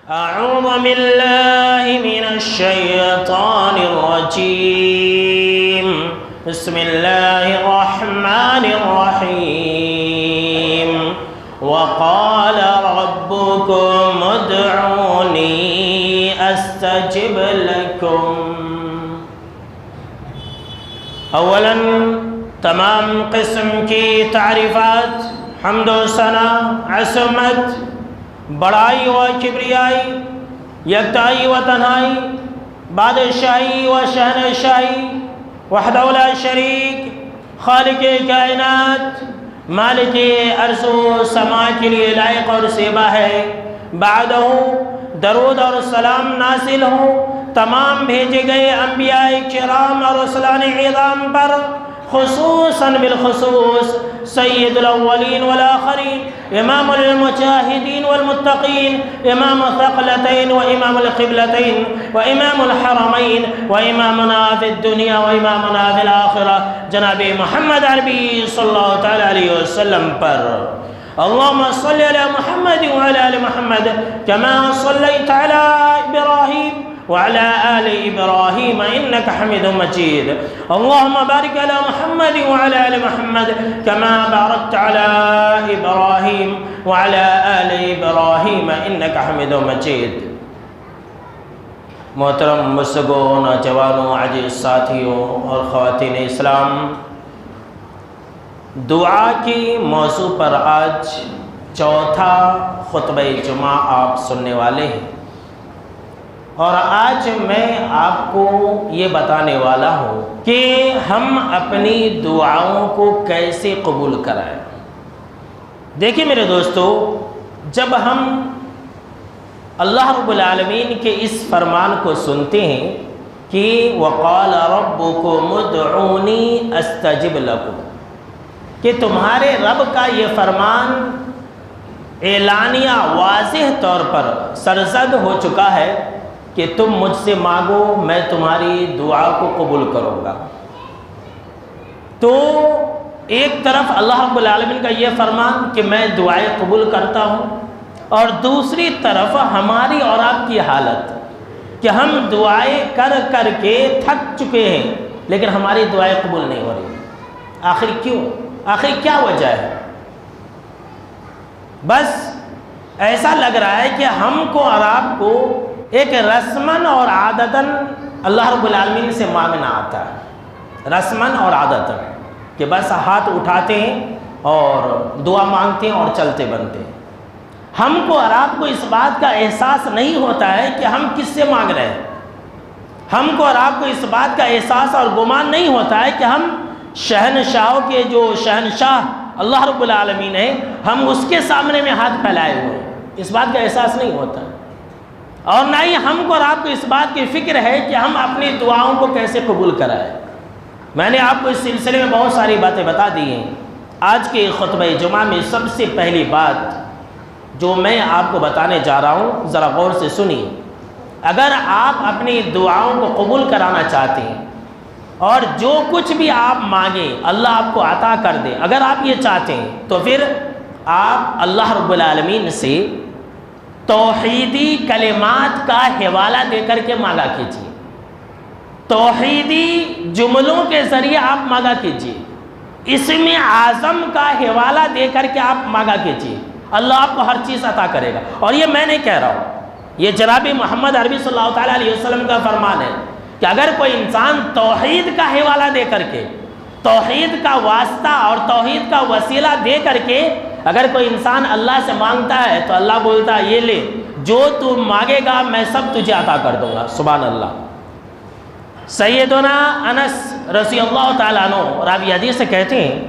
أعوذ بالله من الشيطان الرجيم. بسم الله الرحمن الرحيم. وقال ربكم ادعوني أستجب لكم. اولا تمام قسم کی تعریفات، حمد و ثنا، عصمت، بڑائی و کبریائی، یکتائی و تنہائی، بادشاہی و شہنشاہی، وحدہ لا شریک، خالق کائنات، مالک ارض و سما کے لیے لائق اور زیبا ہے. بعدہ درود اور سلام نازل ہو تمام بھیجے گئے انبیاء کرام اور رسولان اعظام پر، خصوصاً بالخصوص سید الاولین والآخرین، امام المجاہدین والمتقین، امام الثقلتین و امام القبلتین و امام الحرمین و امامنا فی الدنیا و امامنا فی الآخرہ جناب محمد عربی صلی اللہ تعالی علیہ وسلم پر. اللهم صل على محمد وعلى آل محمد كما صليت على إبراهيم وعلى آل إبراهيم إنك حميد مجيد. اللهم بارك على محمد وعلى آل محمد كما باركت على إبراهيم وعلى آل إبراهيم إنك حميد مجيد. محترم بزرگوں، نوجوانوں، عزیز ساتھیوں اور خواتین اسلام، دعا کی موضوع پر آج چوتھا خطبہ جمعہ آپ سننے والے ہیں، اور آج میں آپ کو یہ بتانے والا ہوں کہ ہم اپنی دعاؤں کو کیسے قبول کرائیں. دیکھیں میرے دوستو، جب ہم اللہ رب العالمین کے اس فرمان کو سنتے ہیں کہ وَقَالَ رَبُّكُمُ ادْعُونِي أَسْتَجِبْ لَكُمْ، کہ تمہارے رب کا یہ فرمان اعلانیہ واضح طور پر سرزد ہو چکا ہے کہ تم مجھ سے مانگو، میں تمہاری دعا کو قبول کروں گا. تو ایک طرف اللہ رب العالمین کا یہ فرمان کہ میں دعائیں قبول کرتا ہوں، اور دوسری طرف ہماری اور آپ کی حالت کہ ہم دعائیں کر کر کے تھک چکے ہیں لیکن ہماری دعائیں قبول نہیں ہو رہی. آخر کیوں؟ آخر کیا وجہ ہے؟ بس ایسا لگ رہا ہے کہ ہم کو اور آپ کو ایک رسماً اور عادتاً اللہ رب العالمین سے مانگنا آتا ہے. رسماً اور عادتاً کہ بس ہاتھ اٹھاتے ہیں اور دعا مانگتے ہیں اور چلتے بنتے ہیں. ہم کو اور آپ کو اس بات کا احساس نہیں ہوتا ہے کہ ہم کس سے مانگ رہے ہیں. ہم کو اور آپ کو اس بات کا احساس اور گمان نہیں ہوتا ہے کہ ہم شہنشاہوں کے جو شہنشاہ اللہ رب العالمین ہیں، ہم اس کے سامنے میں ہاتھ پھیلائے ہوئے ہیں. اس بات کا احساس نہیں ہوتا، اور نہ ہی ہم کو اور آپ کو اس بات کی فکر ہے کہ ہم اپنی دعاؤں کو کیسے قبول کرائیں. میں نے آپ کو اس سلسلے میں بہت ساری باتیں بتا دی ہیں. آج کے خطبہ جمعہ میں سب سے پہلی بات جو میں آپ کو بتانے جا رہا ہوں، ذرا غور سے سنیے. اگر آپ اپنی دعاؤں کو قبول کرانا چاہتے ہیں اور جو کچھ بھی آپ مانگیں اللہ آپ کو عطا کر دے، اگر آپ یہ چاہتے ہیں تو پھر آپ اللہ رب العالمین سے توحیدی کلمات کا حوالہ دے کر کے مانگا کیجیے. توحیدی جملوں کے ذریعے آپ مانگا کیجیے. اسم اعظم کا حوالہ دے کر کے آپ مانگا کیجیے. اللہ آپ کو ہر چیز عطا کرے گا. اور یہ میں نہیں کہہ رہا ہوں، یہ جناب محمد عربی صلی اللہ تعالیٰ علیہ وسلم کا فرمان ہے کہ اگر کوئی انسان توحید کا حوالہ دے کر کے، توحید کا واسطہ اور توحید کا وسیلہ دے کر کے اگر کوئی انسان اللہ سے مانگتا ہے تو اللہ بولتا ہے یہ لے، جو تو مانگے گا میں سب تجھے عطا کر دوں گا. سبحان اللہ. سیدنا انس رضی اللہ تعالیٰ عنہ راوی حدیث سے کہتے ہیں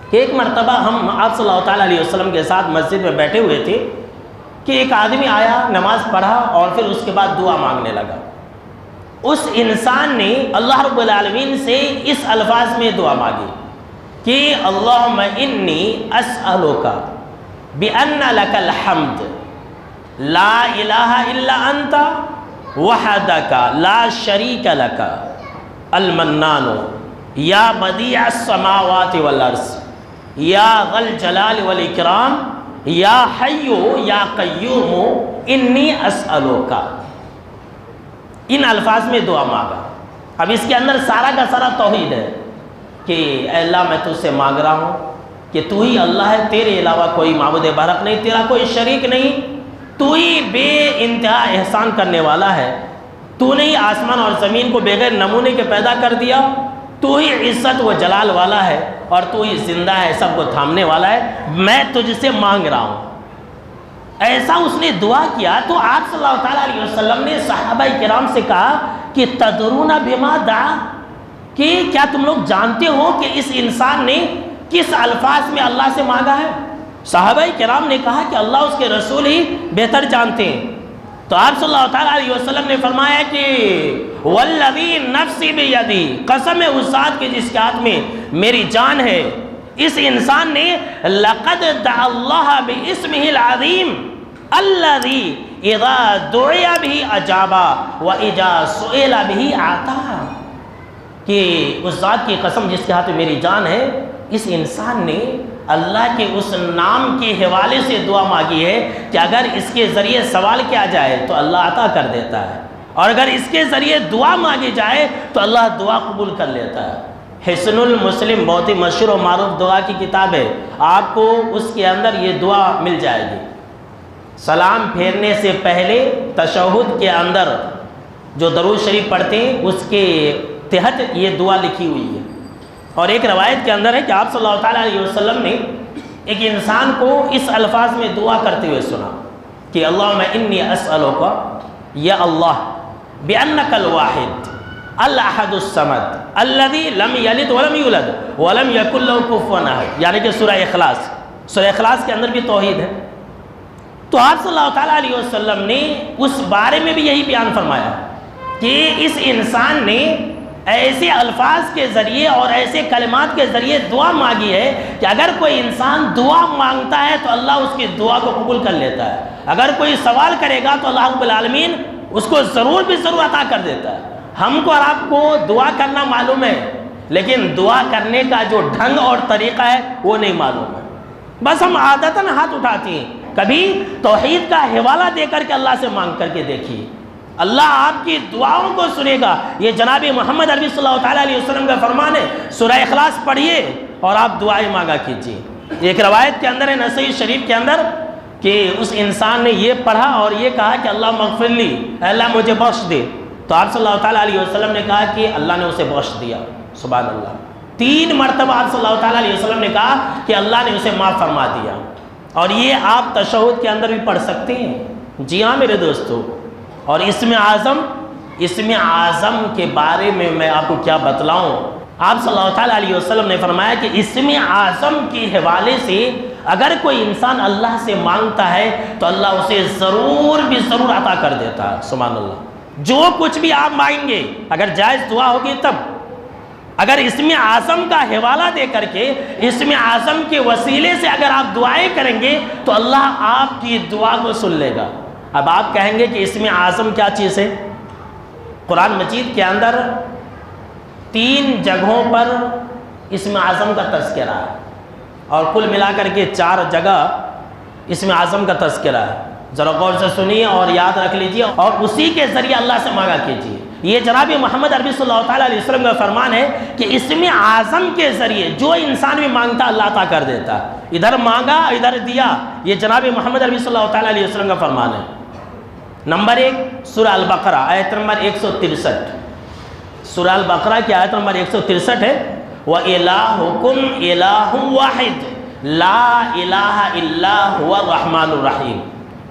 کہ ایک مرتبہ ہم آپ صلی اللہ تعالیٰ علیہ وسلم کے ساتھ مسجد میں بیٹھے ہوئے تھے کہ ایک آدمی آیا، نماز پڑھا اور پھر اس کے بعد دعا مانگنے لگا. اس انسان نے اللہ رب العالمین سے اس الفاظ میں دعا مانگی کہ اللہم انی اسألک بأن لک الحمد لا الہ الا انت وحدک لا شریک لک المنان یا بدیع السماوات والارض یا ذا الجلال والاکرام یا حیو یا قیوم انی اسألوکا، ان الفاظ میں دعا مانگا۔ اب اس کے اندر سارا کا سارا توحید ہے کہ اے اللہ میں تجھ سے مانگ رہا ہوں کہ تو ہی اللہ ہے، تیرے علاوہ کوئی معبود برحق نہیں، تیرا کوئی شریک نہیں، تو ہی بے انتہا احسان کرنے والا ہے، تو نے ہی آسمان اور زمین کو بغیر نمونے کے پیدا کر دیا، تو ہی عزت و جلال والا ہے اور تو ہی زندہ ہے، سب کو تھامنے والا ہے، میں تجھ سے مانگ رہا ہوں۔ ایسا اس نے دعا کیا تو آپ صلی اللہ تعالیٰ علیہ وسلم نے صحابہ کرام سے کہا کہ تدرون بما دعا، کہ کیا تم لوگ جانتے ہو کہ اس انسان نے کس الفاظ میں اللہ سے مانگا ہے؟ صحابہ کرام نے کہا کہ اللہ اس کے رسول ہی بہتر جانتے ہیں۔ تو آپ صلی اللہ تعالیٰ علیہ وسلم نے فرمایا کہ والذی نفسی بیدی، قسم ہے اس ذات کے جس کے ہاتھ میں میری جان ہے، اس انسان نے لقد دعا اللہ باسمہ العظیم الذی اذا دعی بہ اجابا واذا سئل بہ اعطا، کہ اس ذات کی قسم جس کے ہاتھ میں میری جان ہے، اس انسان نے اللہ کے اس نام کے حوالے سے دعا مانگی ہے کہ اگر اس کے ذریعے سوال کیا جائے تو اللہ عطا کر دیتا ہے، اور اگر اس کے ذریعے دعا مانگی جائے تو اللہ دعا قبول کر لیتا ہے۔ حسن المسلم بہت ہی مشہور و معروف دعا کی کتاب ہے، آپ کو اس کے اندر یہ دعا مل جائے گی۔ سلام پھیرنے سے پہلے تشہد کے اندر جو درود شریف پڑھتے ہیں اس کے تحت یہ دعا لکھی ہوئی ہے۔ اور ایک روایت کے اندر ہے کہ آپ صلی اللہ تعالیٰ علیہ وسلم نے ایک انسان کو اس الفاظ میں دعا کرتے ہوئے سنا کہ اللہم انی اسألوک یا اللہ بأنک الواحد الاحد الصمد الذی لم یلد ولم یولد ولم یکن لہ کفوا احد، یعنی کہ سورہ اخلاص، سورہ اخلاص کے اندر بھی توحید ہے۔ تو آپ صلی اللہ تعالیٰ علیہ وسلم نے اس بارے میں بھی یہی بیان فرمایا کہ اس انسان نے ایسے الفاظ کے ذریعے اور ایسے کلمات کے ذریعے دعا مانگی ہے کہ اگر کوئی انسان دعا مانگتا ہے تو اللہ اس کی دعا کو قبول کر لیتا ہے، اگر کوئی سوال کرے گا تو اللہ رب العالمین اس کو ضرور بھی ضرور عطا کر دیتا ہے۔ ہم کو اور آپ کو دعا کرنا معلوم ہے، لیکن دعا کرنے کا جو ڈھنگ اور طریقہ ہے وہ نہیں معلوم ہے، بس ہم عادتاً ہاتھ اٹھاتے ہیں۔ کبھی توحید کا حوالہ دے کر کے اللہ سے مانگ کر کے دیکھیے، اللہ آپ کی دعاؤں کو سنے گا۔ یہ جناب محمد عربی صلی اللہ تعالیٰ علیہ وسلم کا فرمان ہے، سورہ اخلاص پڑھیے اور آپ دعائیں مانگا کیجیے۔ ایک روایت کے اندر ہے نسائی شریف کے اندر کہ اس انسان نے یہ پڑھا اور یہ کہا کہ اللہ مغفر لی، اے اللہ مجھے بخش دے، تو آپ صلی اللہ تعالیٰ علیہ وسلم نے کہا کہ اللہ نے اسے بخش دیا، سبحان اللہ۔ 3 مرتبہ آپ صلی اللہ تعالیٰ علیہ وسلم نے کہا کہ اللہ نے اسے معاف فرما دیا، اور یہ آپ تشہد کے اندر بھی پڑھ سکتے ہیں۔ جی ہاں میرے دوستو، اور اسم اعظم کے بارے میں آپ کو کیا بتلاؤں۔ آپ صلی اللہ تعالیٰ علیہ وسلم نے فرمایا کہ اسم اعظم کے حوالے سے اگر کوئی انسان اللہ سے مانگتا ہے تو اللہ اسے ضرور بھی ضرور عطا کر دیتا ہے، سبحان اللہ۔ جو کچھ بھی آپ مانگیں گے، اگر جائز دعا ہوگی تب، اگر اسم اعظم کا حوالہ دے کر کے اسم اعظم کے وسیلے سے اگر آپ دعائیں کریں گے تو اللہ آپ کی دعا کو سن لے گا۔ اب آپ کہیں گے کہ اسم اعظم کیا چیز ہے؟ قرآن مجید کے اندر 3 جگہوں پر اسم اعظم کا تذکرہ ہے، اور کل ملا کر کے 4 جگہ اسم اعظم کا تذکرہ ہے۔ ذرا غور سے سنیے اور یاد رکھ لیجیے، اور اسی کے ذریعے اللہ سے مانگا کیجیے۔ یہ جناب محمد عربی صلی اللہ تعالیٰ علیہ وسلم کا فرمان ہے کہ اسم اعظم کے ذریعے جو انسان بھی مانگتا اللہ عطا کر دیتا ہے۔ ادھر مانگا ادھر دیا، یہ جناب محمد عربی صلی اللہ تعالیٰ علیہ وسلم کا فرمان ہے۔ نمبر 1 سورہ البقرہ آیت نمبر 163، سورہ البقرہ کی آیت نمبر 163 ہے، وَإِلَٰهُكُمْ إِلَٰهٌ وَاحِدٌ لَا إِلَٰهَ إِلَّا هُوَ الرَّحْمَٰنُ الرَّحِيمُ۔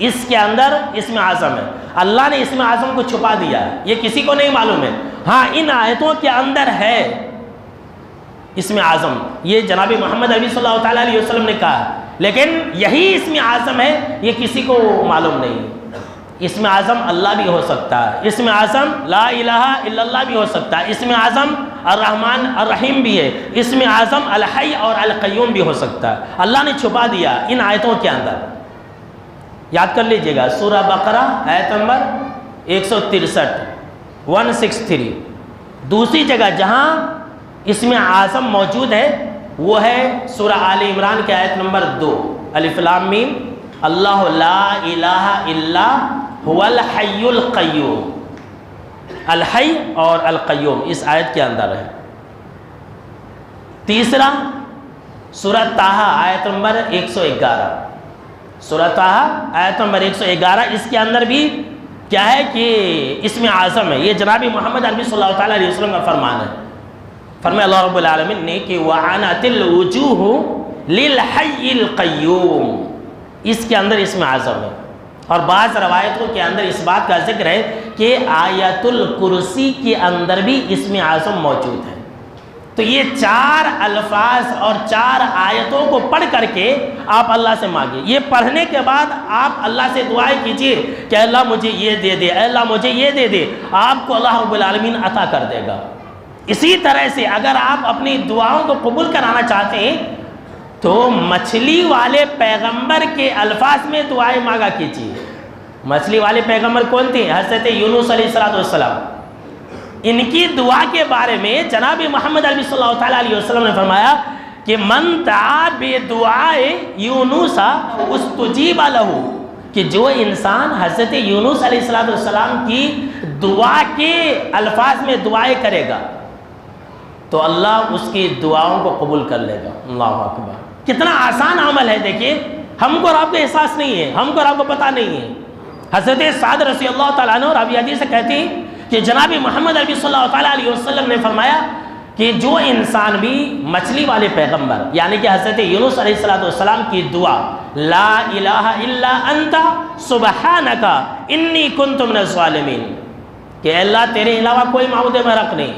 اس کے اندر اسم اعظم ہے، اللہ نے اسم اعظم کو چھپا دیا ہے، یہ کسی کو نہیں معلوم ہے۔ ہاں ان آیتوں کے اندر ہے اسم اعظم، یہ جناب محمد عربی صلی اللہ تعالیٰ علیہ وسلم نے کہا، لیکن یہی اسم اعظم ہے، یہ کسی کو معلوم نہیں۔ اسم اعظم اللہ بھی ہو سکتا ہے، اسم اعظم لا الہ الا اللہ بھی ہو سکتا ہے، اسم اعظم الرحمن الرحیم بھی ہے، اسم اعظم الحی اور القیوم بھی ہو سکتا ہے۔ اللہ نے چھپا دیا ان آیتوں کے اندر، یاد کر لیجئے گا۔ سورہ بقرہ آیت نمبر 163 دوسری جگہ جہاں اسم اعظم موجود ہے وہ ہے سورہ آل عمران کی آیت نمبر 2، الف لام میم، اللہ لا الہ الا هو الحی القیوم، الحی اور القیوم اس آیت کے اندر ہے۔ تیسرا سورہ طٰہٰ آیت نمبر 111، سورہ طٰہٰ آیت نمبر 111، اس کے اندر بھی کیا ہے کہ اسم اعظم ہے، یہ جناب محمد عربی صلی اللہ تعالیٰ علیہ وسلم کا فرمان ہے۔ فرمایا اللہ رب العالمین نے کہ وَعَنَتِ الْوُجُوهُ لِلْحَيِّ الْقَيُّومِ، اس کے اندر اسم اعظم ہے۔ اور بعض روایتوں کے اندر اس بات کا ذکر ہے کہ آیت الکرسی کے اندر بھی اسم اعظم موجود ہے۔ تو یہ 4 الفاظ اور 4 آیتوں کو پڑھ کر کے آپ اللہ سے مانگیں۔ یہ پڑھنے کے بعد آپ اللہ سے دعائیں کیجئے کہ اللہ مجھے یہ دے دے، اے اللہ مجھے یہ دے دے، آپ کو اللہ رب العالمین عطا کر دے گا۔ اسی طرح سے اگر آپ اپنی دعاؤں کو قبول کرانا چاہتے ہیں تو مچھلی والے پیغمبر کے الفاظ میں دعائیں مانگا کیجیے۔ مچھلی والے پیغمبر کون تھے؟ حضرت یونس علیہ السلام۔ ان کی دعا کے بارے میں جناب محمد عربی صلی اللہ تعالیٰ علیہ وسلم نے فرمایا کہ من دعا بدعائے یونس استجیب لہ، کہ جو انسان حضرت یونس علیہ السلام کی دعا کے الفاظ میں دعائیں کرے گا تو اللہ اس کی دعاؤں کو قبول کر لے گا۔ اللہ اکبر، کتنا آسان عمل ہے۔ دیکھیے ہم کو اور آپ کو احساس نہیں ہے، ہم کو اور آپ کو پتہ نہیں ہے۔ حضرت سعد رضی اللہ تعالیٰ عنہ راوی حدیث سے کہتے ہیں کہ جناب محمد عربی صلی اللہ تعالیٰ علیہ وسلم نے فرمایا کہ جو انسان بھی مچھلی والے پیغمبر یعنی کہ حضرت یونس علیہ السلام کی دعا لا الہ الا انت سبحانک انی کنت من الظالمین، کہ اللہ تیرے علاوہ کوئی معبود برحق نہیں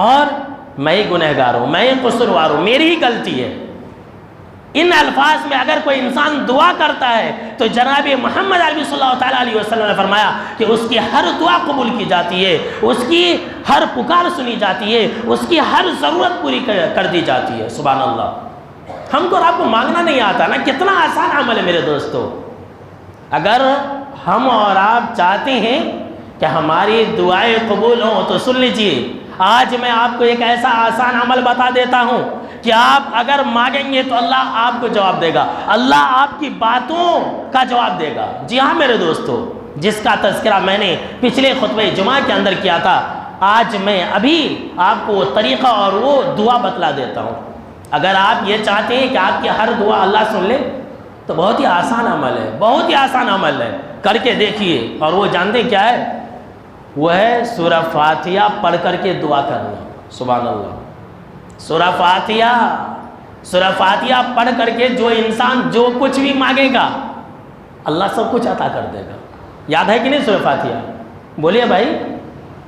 اور میں ہی گنہگار ہوں، میں ہی قصوروار ہوں، میری ہی غلطی ہے، ان الفاظ میں اگر کوئی انسان دعا کرتا ہے تو جناب محمد عربی صلی اللہ تعالیٰ علیہ وسلم نے فرمایا کہ اس کی ہر دعا قبول کی جاتی ہے، اس کی ہر پکار سنی جاتی ہے، اس کی ہر ضرورت پوری کر دی جاتی ہے۔ سبحان اللہ، ہم کو اور آپ کو مانگنا نہیں آتا نا، کتنا آسان عمل ہے میرے دوستو۔ اگر ہم اور آپ چاہتے ہیں کہ ہماری دعائیں قبول ہوں تو سن لیجئے، آج میں آپ کو ایک ایسا آسان عمل بتا دیتا ہوں کہ آپ اگر مانگیں گے تو اللہ آپ کو جواب دے گا، اللہ آپ کی باتوں کا جواب دے گا۔ جی ہاں میرے دوستو، جس کا تذکرہ میں نے پچھلے خطبہ جمعہ کے اندر کیا تھا، آج میں ابھی آپ کو وہ طریقہ اور وہ دعا بتلا دیتا ہوں۔ اگر آپ یہ چاہتے ہیں کہ آپ کی ہر دعا اللہ سن لے تو بہت ہی آسان عمل ہے، بہت ہی آسان عمل ہے، کر کے دیکھیے۔ اور وہ جانتے کیا ہے؟ وہ ہے سورہ فاتحہ پڑھ کر کے دعا کرنا۔ سبحان اللہ، سورہ فاتحہ پڑھ کر کے جو انسان جو کچھ بھی مانگے گا اللہ سب کچھ عطا کر دے گا۔ یاد ہے کہ نہیں سورہ فاتحہ؟ بولیے بھائی،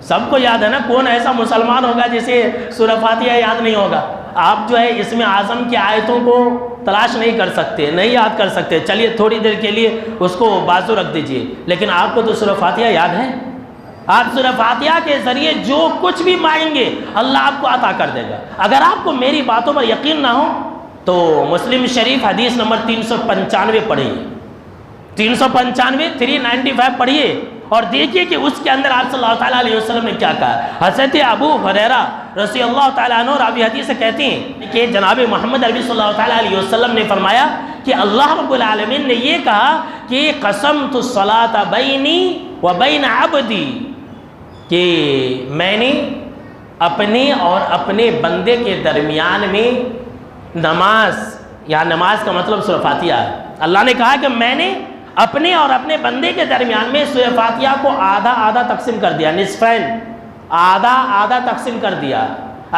سب کو یاد ہے نا؟ کون ایسا مسلمان ہوگا جسے سورہ فاتحہ یاد نہیں ہوگا؟ آپ جو ہے اسم اعظم کی آیتوں کو تلاش نہیں کر سکتے، نہیں یاد کر سکتے، چلیے تھوڑی دیر کے لیے اس کو بازو رکھ دیجئے، لیکن آپ کو تو سورہ فاتحہ یاد ہے۔ آپ سورہ فاتحہ کے ذریعے جو کچھ بھی مانگیں گے اللہ آپ کو عطا کر دے گا۔ اگر آپ کو میری باتوں پر یقین نہ ہو تو مسلم شریف حدیث نمبر 395 پڑھیے، 395 پڑھیے اور دیکھیے کہ اس کے اندر آپ صلی اللہ تعالیٰ علیہ وسلم نے کیا کہا۔ حضرت ابو ہریرہ رضی اللہ تعالیٰ عنہ راوی حدیث سے کہتے ہیں کہ جناب محمد عربی صلی اللہ تعالیٰ علیہ وسلم نے فرمایا کہ اللہ رب العالمین نے یہ کہا کہ قسمت الصلاۃ بینی و بین عبدی، کہ میں نے اپنے اور اپنے بندے کے درمیان میں نماز، یا نماز کا مطلب سورہ فاتحہ ہے، اللہ نے کہا کہ میں نے اپنے اور اپنے بندے کے درمیان میں سورہ فاتحہ کو آدھا آدھا تقسیم کر دیا، نصفین، آدھا آدھا تقسیم کر دیا۔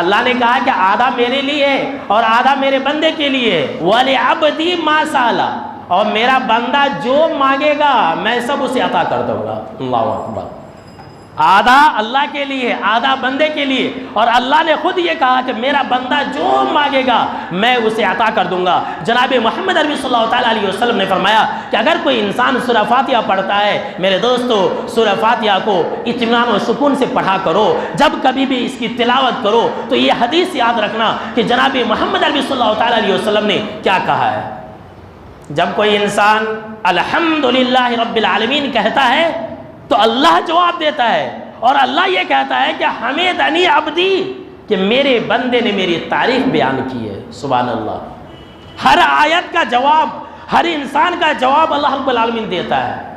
اللہ نے کہا کہ آدھا میرے لیے ہے اور آدھا میرے بندے کے لیے ہے، وَلِعَبْدِي مَا سَأَلَ، اور میرا بندہ جو مانگے گا میں سب اسے عطا کر دوں گا۔ اللہ اکبر، آدھا اللہ کے لیے آدھا بندے کے لیے، اور اللہ نے خود یہ کہا کہ میرا بندہ جو مانگے گا میں اسے عطا کر دوں گا۔ جناب محمد عربی صلی اللہ تعالیٰ علیہ وسلم نے فرمایا کہ اگر کوئی انسان سورہ فاتحہ پڑھتا ہے، میرے دوستو سورہ فاتحہ کو اطمینان و سکون سے پڑھا کرو، جب کبھی بھی اس کی تلاوت کرو تو یہ حدیث یاد رکھنا کہ جناب محمد عربی صلی اللہ تعالیٰ علیہ وسلم نے کیا کہا ہے۔ جب کوئی انسان الحمدللہ رب العالمین کہتا ہے تو اللہ جواب دیتا ہے، اور اللہ یہ کہتا ہے کہ حمیدنی عبدی، کہ میرے بندے نے میری تعریف بیان کی ہے۔ سبحان اللہ۔ ہر آیت کا جواب، ہر انسان کا جواب اللہ رب العالمین دیتا ہے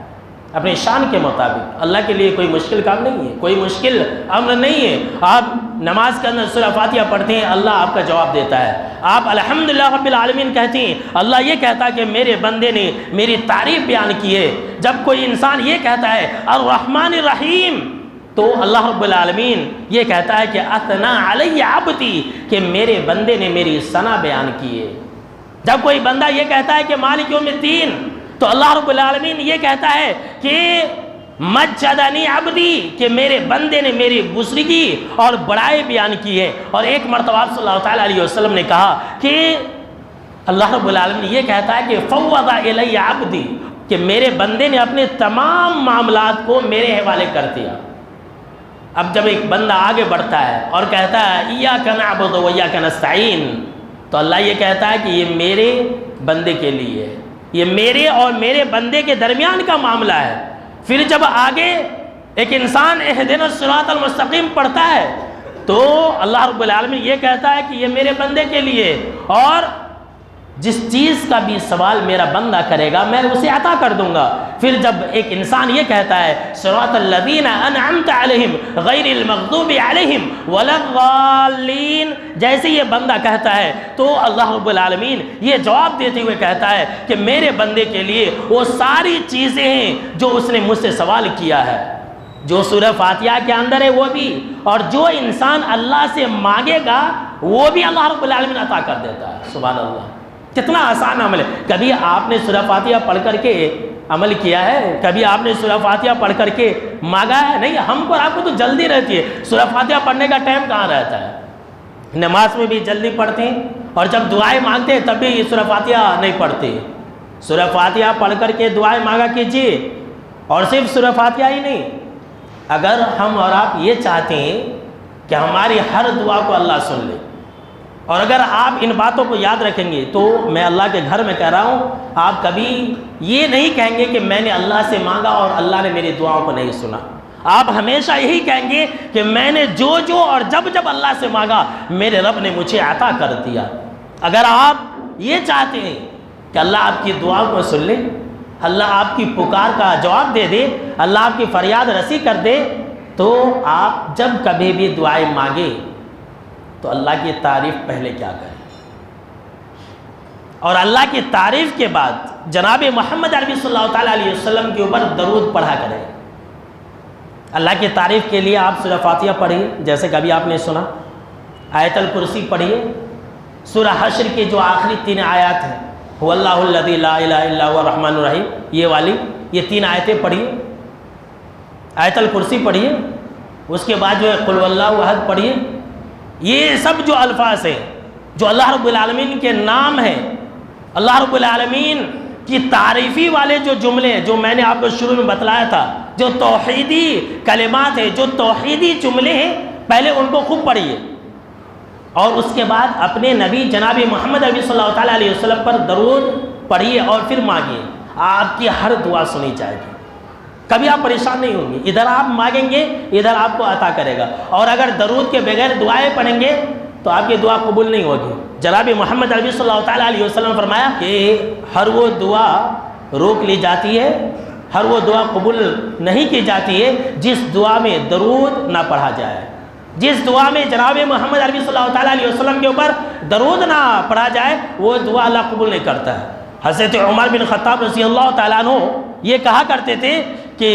اپنے شان کے مطابق۔ اللہ کے لیے کوئی مشکل کام نہیں ہے، کوئی مشکل امر نہیں ہے۔ آپ نماز کے اندر سورہ فاتحہ پڑھتے ہیں، اللہ آپ کا جواب دیتا ہے۔ آپ الحمدللہ رب العالمین کہتے ہیں، اللہ یہ کہتا ہے کہ میرے بندے نے میری تعریف بیان کی ہے۔ جب کوئی انسان یہ کہتا ہے الرحمن الرحیم، تو اللہ رب العالمین یہ کہتا ہے کہ اثنا علی عبدی، کہ میرے بندے نے میری ثنا بیان کی ہے۔ جب کوئی بندہ یہ کہتا ہے کہ مالک یوم الدین، تو اللہ رب العالمین یہ کہتا ہے کہ مجدنی عبدی، کہ میرے بندے نے میری بزرگی اور بڑائی بیان کی ہے۔ اور ایک مرتبہ صلی اللہ تعالیٰ علیہ وسلم نے کہا کہ اللہ رب العالمین یہ کہتا ہے کہ فوض الی عبدی، کہ میرے بندے نے اپنے تمام معاملات کو میرے حوالے کر دیا۔ اب جب ایک بندہ آگے بڑھتا ہے اور کہتا ہے ایاک نعبد و ایاک نستعین، تو اللہ یہ کہتا ہے کہ یہ میرے بندے کے لیے ہے، یہ میرے اور میرے بندے کے درمیان کا معاملہ ہے۔ پھر جب آگے ایک انسان اہدنا الصراط المستقیم پڑھتا ہے، تو اللہ رب العالمین یہ کہتا ہے کہ یہ میرے بندے کے لیے، اور جس چیز کا بھی سوال میرا بندہ کرے گا میں اسے عطا کر دوں گا۔ پھر جب ایک انسان یہ کہتا ہے صراط الذین انعمت علیہم غیر المغضوب علیہم ولا الضالین، جیسے یہ بندہ کہتا ہے تو اللہ رب العالمین یہ جواب دیتے ہوئے کہتا ہے کہ میرے بندے کے لیے وہ ساری چیزیں ہیں جو اس نے مجھ سے سوال کیا ہے، جو سورہ فاتحہ کے اندر ہے وہ بھی، اور جو انسان اللہ سے مانگے گا وہ بھی اللہ رب العالمین عطا کر دیتا ہے۔ سبحان اللہ، کتنا آسان عمل ہے۔ کبھی آپ نے سورہ فاتحہ پڑھ کر کے عمل کیا ہے؟ کبھی آپ نے سورہ فاتحہ پڑھ کر کے مانگا ہے؟ نہیں، ہم کو آپ کو تو جلدی رہتی ہے، سورہ فاتحہ پڑھنے کا ٹائم کہاں رہتا ہے؟ نماز میں بھی جلدی پڑھتے ہیں، اور جب دعائیں مانگتے ہیں تب بھی سورہ فاتحہ نہیں پڑھتے۔ سورہ فاتحہ پڑھ کر کے دعائیں مانگا کیجیے، اور صرف سورہ فاتحہ ہی نہیں، اگر ہم اور آپ یہ چاہتے ہیں کہ ہماری ہر دعا کو اللہ سن لے، اور اگر آپ ان باتوں کو یاد رکھیں گے تو میں اللہ کے گھر میں کہہ رہا ہوں، آپ کبھی یہ نہیں کہیں گے کہ میں نے اللہ سے مانگا اور اللہ نے میری دعاؤں کو نہیں سنا۔ آپ ہمیشہ یہی کہیں گے کہ میں نے جو اور جب اللہ سے مانگا میرے رب نے مجھے عطا کر دیا۔ اگر آپ یہ چاہتے ہیں کہ اللہ آپ کی دعاؤں کو سن لے، اللہ آپ کی پکار کا جواب دے دے، اللہ آپ کی فریاد رسی کر دے، تو آپ جب کبھی بھی دعائیں مانگے تو اللہ کی تعریف پہلے کیا کریں، اور اللہ کی تعریف کے بعد جناب محمد عربی صلی اللہ تعالیٰ علیہ وسلم کے اوپر درود پڑھا کریں۔ اللہ کی تعریف کے لیے آپ سورہ فاتحہ پڑھیے، جیسے کبھی آپ نے سنا، آیت الکرسی پڑھیے، سورہ حشر کی جو آخری 3 آیات ہیں، هو اللہ الذی لا الہ الا هو الرحمن الرحیم، یہ والی، یہ 3 آیتیں پڑھیے، آیت الکرسی پڑھیے، اس کے بعد جو ہے قل واللہ احد پڑھیے۔ یہ سب جو الفاظ ہیں جو اللہ رب العالمین کے نام ہیں، اللہ رب العالمین کی تعریفی والے جو جملے ہیں، جو میں نے آپ کو شروع میں بتلایا تھا، جو توحیدی کلمات ہیں، جو توحیدی جملے ہیں، پہلے ان کو خوب پڑھیے، اور اس کے بعد اپنے نبی جناب محمد عربی صلی اللہ تعالیٰ علیہ وسلم پر درود پڑھیے اور پھر مانگیے۔ آپ کی ہر دعا سنی جائے گی، کبھی آپ پریشان نہیں ہوں گے، ادھر آپ مانگیں گے ادھر آپ کو عطا کرے گا۔ اور اگر درود کے بغیر دعائیں پڑھیں گے تو آپ کی دعا قبول نہیں ہوگی۔ جناب محمد عربی صلی اللہ تعالیٰ علیہ وسلم فرمایا کہ ہر وہ دعا روک لی جاتی ہے، ہر وہ دعا قبول نہیں کی جاتی ہے جس دعا میں درود نہ پڑھا جائے، جس دعا میں جناب محمد عربی صلی اللہ تعالیٰ علیہ وسلم کے اوپر درود نہ پڑھا جائے وہ دعا اللہ قبول نہیں کرتا ہے۔ حضرت عمر بن خطاب رضی اللہ تعالیٰ عنہ یہ کہا کرتے تھے کہ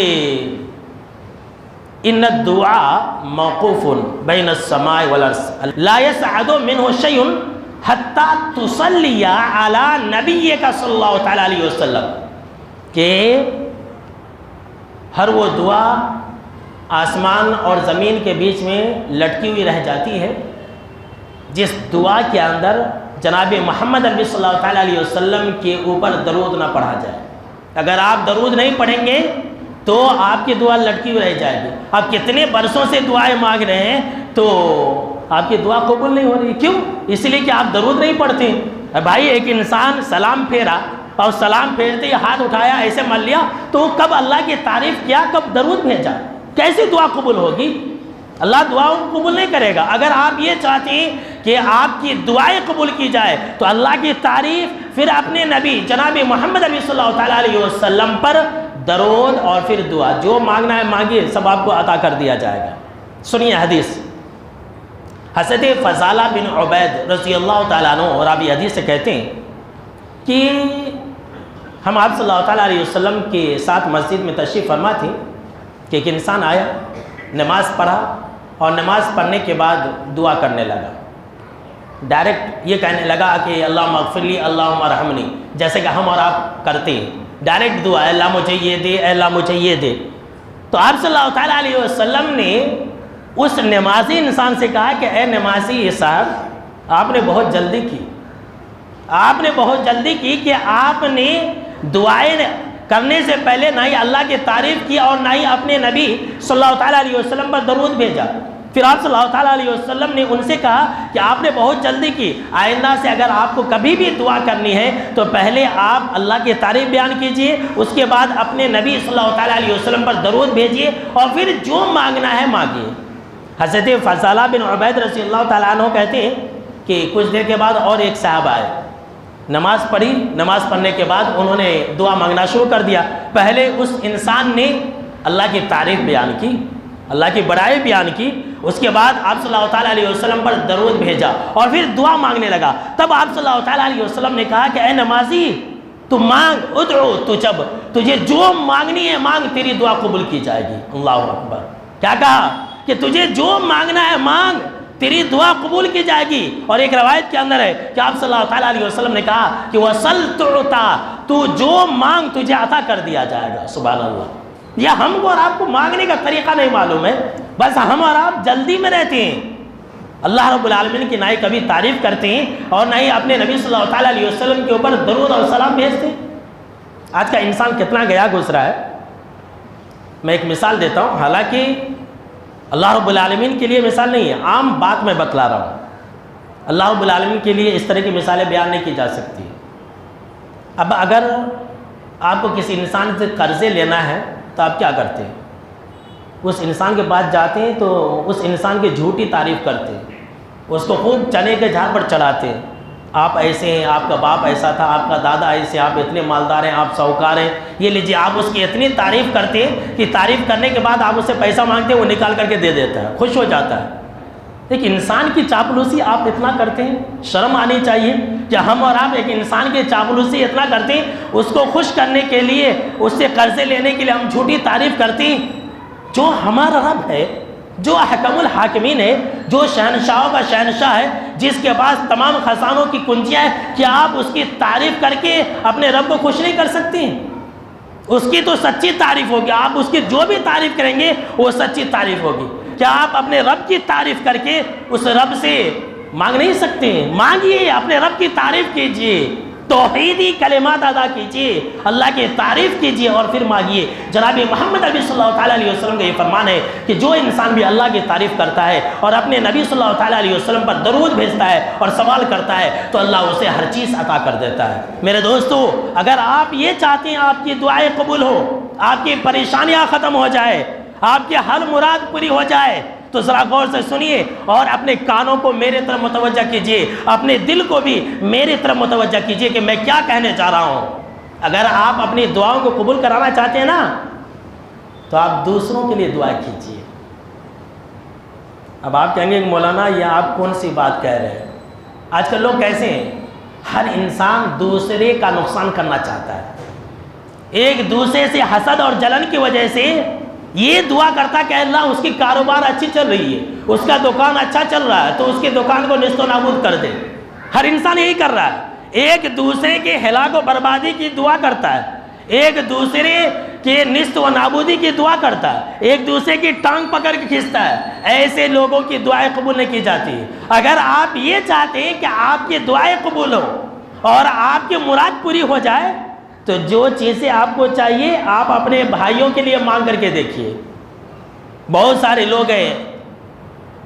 ان الدعاء موقوف بین السماء والارض لا يسعد منه شيء حتى تصلي على نبيك صلی اللہ تعالیٰ علیہ وسلم، کہ ہر وہ دعا آسمان اور زمین کے بیچ میں لٹکی ہوئی رہ جاتی ہے جس دعا کے اندر جناب محمد عربی صلی اللہ تعالیٰ علیہ وسلم کے اوپر درود نہ پڑھا جائے۔ اگر آپ درود نہیں پڑھیں گے تو آپ کی دعا لٹکی ہوئی رہ جائے گی۔ آپ کتنے برسوں سے دعائیں مانگ رہے ہیں تو آپ کی دعا قبول نہیں ہو رہی، کیوں؟ اس لیے کہ آپ درود نہیں پڑھتے۔ بھائی ایک انسان سلام پھیرا اور سلام پھیرتے ہی ہاتھ اٹھایا ایسے مان لیا، تو کب اللہ کی تعریف کیا، کب درود بھیجا، کیسی دعا قبول ہوگی؟ اللہ دعاؤں کو قبول نہیں کرے گا۔ اگر آپ یہ چاہتے ہیں کہ آپ کی دعائیں قبول کی جائے تو اللہ کی تعریف، پھر اپنے نبی جناب محمد علیہ صلی اللہ تعالیٰ علیہ وسلم پر درود اور پھر دعا، جو مانگنا ہے مانگیے، سب آپ کو عطا کر دیا جائے گا۔ سنیے حدیث، حضرت فضالہ بن عبید رضی اللہ تعالیٰ عنہ راوی حدیث سے کہتے ہیں کہ ہم آپ صلی اللہ تعالیٰ علیہ وسلم کے ساتھ مسجد میں تشریف فرما تھے کہ ایک انسان آیا، نماز پڑھا اور نماز پڑھنے کے بعد دعا کرنے لگا۔ ڈائریکٹ یہ کہنے لگا کہ اللہم اغفر لی اللہم ارحمنی، جیسے کہ ہم اور آپ کرتے ہیں، ڈائریکٹ دعا، اے اللہ مجھے یہ دے، اے اللہ مجھے یہ دے۔ تو آپ صلی اللہ تعالیٰ علیہ وسلم نے اس نمازی انسان سے کہا کہ اے نمازی صاحب، آپ نے بہت جلدی کی، آپ نے بہت جلدی کی کہ آپ نے دعائیں کرنے سے پہلے نہ ہی اللہ کی تعریف کی اور نہ ہی اپنے نبی صلی اللہ تعالیٰ علیہ وسلم پر درود بھیجا۔ پھر آپ صلی اللہ تعالیٰ علیہ وسلم نے ان سے کہا کہ آپ نے بہت جلدی کی، آئندہ سے اگر آپ کو کبھی بھی دعا کرنی ہے تو پہلے آپ اللہ کی تعریف بیان کیجئے، اس کے بعد اپنے نبی صلی اللہ تعالیٰ علیہ وسلم پر درود بھیجئے اور پھر جو مانگنا ہے مانگیے۔ حضرت فضالہ بن عبید رضی اللہ تعالیٰ عنہ کہتے ہیں کہ کچھ دیر کے بعد اور ایک صاحب آئے، نماز پڑھی، نماز پڑھنے کے بعد انہوں نے دعا مانگنا شروع کر دیا۔ پہلے اس انسان نے اللہ کی تعریف بیان کی، اللہ کی بڑائی بیان کی، اس کے بعد آپ صلی اللہ تعالیٰ علیہ وسلم پر درود بھیجا اور پھر دعا مانگنے لگا۔ تب آپ صلی اللہ تعالیٰ علیہ وسلم نے کہا کہ اے نمازی، تو مانگ، ادعو تجب، تجھے جو مانگنی ہے مانگ، تیری دعا قبول کی جائے گی۔ اللہ اکبر! کیا کہا کہ تجھے جو مانگنا ہے مانگ، تیری دعا قبول کی جائے گی۔ اور ایک روایت کے اندر ہے کہ آپ صلی اللہ تعالیٰ علیہ وسلم نے کہا کہ وَصَلْ تُعْطَى، تو جو مانگ تجھے عطا کر دیا جائے گا۔ سبحان اللہ! یہ ہم کو اور آپ کو مانگنے کا طریقہ نہیں معلوم ہے، بس ہم اور آپ جلدی میں رہتے ہیں۔ اللہ رب العالمین کی نہ ہی کبھی تعریف کرتے ہیں اور نہ ہی اپنے نبی صلی اللہ تعالیٰ علیہ وسلم کے اوپر درود اور سلام بھیجتے ہیں۔ آج کا انسان کتنا گیا گزرا ہے۔ میں ایک مثال دیتا ہوں، حالانکہ اللہ رب العالمین کے لیے مثال نہیں ہے، عام بات میں بتلا رہا ہوں۔ اللہ رب العالمین کے لیے اس طرح کی مثالیں بیان نہیں کی جا سکتی۔ اب اگر آپ کو کسی انسان سے قرضے لینا ہے تو آپ کیا کرتے ہیں؟ اس انسان کے پاس جاتے ہیں تو اس انسان کی جھوٹی تعریف کرتے ہیں، اس کو خوب چنے کے جھاڑ پر چڑھاتے ہیں، آپ ایسے ہیں، آپ کا باپ ایسا تھا، آپ کا دادا ایسے، آپ اتنے مالدار ہیں، آپ ساہوکار ہیں، یہ لیجیے۔ آپ اس کی اتنی تعریف کرتے ہیں کہ تعریف کرنے کے بعد آپ اس سے پیسہ مانگتے ہیں، وہ نکال کر کے دے دیتا ہے، خوش ہو جاتا ہے۔ ایک انسان کی چاپلوسی آپ اتنا کرتے ہیں، شرم آنی چاہیے کہ ہم اور آپ ایک انسان کی چاپلوسی اتنا کرتے ہیں، اس کو خوش کرنے کے لیے، اس سے قرضے لینے کے لیے ہم جھوٹی تعریف کرتے ہیں۔ جو ہمارا رب ہے، جو حکم الحاکمین ہے، جو شہنشاہوں کا شہنشاہ ہے، جس کے پاس تمام خزانوں کی کنجیاں ہیں، کیا آپ اس کی تعریف کر کے اپنے رب کو خوش نہیں کر سکتے ہیں؟ اس کی تو سچی تعریف ہوگی، آپ اس کی جو بھی تعریف کریں گے وہ سچی تعریف ہوگی۔ کیا آپ اپنے رب کی تعریف کر کے اس رب سے مانگ نہیں سکتے ہیں؟ مانگیے، اپنے رب کی تعریف کیجئے، توحیدی کلمات ادا کیجئے، اللہ کی تعریف کیجئے اور پھر مانگیے۔ جناب محمد عربی صلی اللہ تعالیٰ علیہ وسلم کا یہ فرمان ہے کہ جو انسان بھی اللہ کی تعریف کرتا ہے اور اپنے نبی صلی اللہ تعالیٰ علیہ وسلم پر درود بھیجتا ہے اور سوال کرتا ہے تو اللہ اسے ہر چیز عطا کر دیتا ہے۔ میرے دوستو، اگر آپ یہ چاہتے ہیں آپ کی دعائیں قبول ہو، آپ کی پریشانیاں ختم ہو جائے، آپ کی ہر مراد پوری ہو جائے، تو ذرا غور سے سنیے اور اپنے کانوں کو میرے طرف متوجہ کیجئے، اپنے دل کو بھی میرے طرف متوجہ کیجئے کہ میں کیا کہنے جا رہا ہوں۔ اگر آپ اپنی دعاؤں کو قبول کرانا چاہتے ہیں نا تو آپ دوسروں کے لیے دعا کیجئے۔ اب آپ کہیں گے کہ مولانا یہ آپ کون سی بات کہہ رہے ہیں؟ آج کل لوگ کیسے ہیں؟ ہر انسان دوسرے کا نقصان کرنا چاہتا ہے، ایک دوسرے سے حسد اور جلن کی وجہ سے یہ دعا کرتا کہ اللہ اس کی کاروبار اچھی چل رہی ہے، اس کا دکان اچھا چل رہا ہے تو اس کی دکان کو نیست و نابود کر دے۔ ہر انسان یہی کر رہا ہے، ایک دوسرے کے ہلاک و بربادی کی دعا کرتا ہے، ایک دوسرے کے نیست و نابودی کی دعا کرتا ہے، ایک دوسرے کی ٹانگ پکڑ کے کھینچتا ہے۔ ایسے لوگوں کی دعائیں قبول نہیں کی جاتی۔ اگر آپ یہ چاہتے ہیں کہ آپ کی دعائیں قبول ہو اور آپ کی مراد پوری ہو جائے تو جو چیزیں آپ کو چاہیے آپ اپنے بھائیوں کے لیے مانگ کر کے دیکھیے۔ بہت سارے لوگ ہیں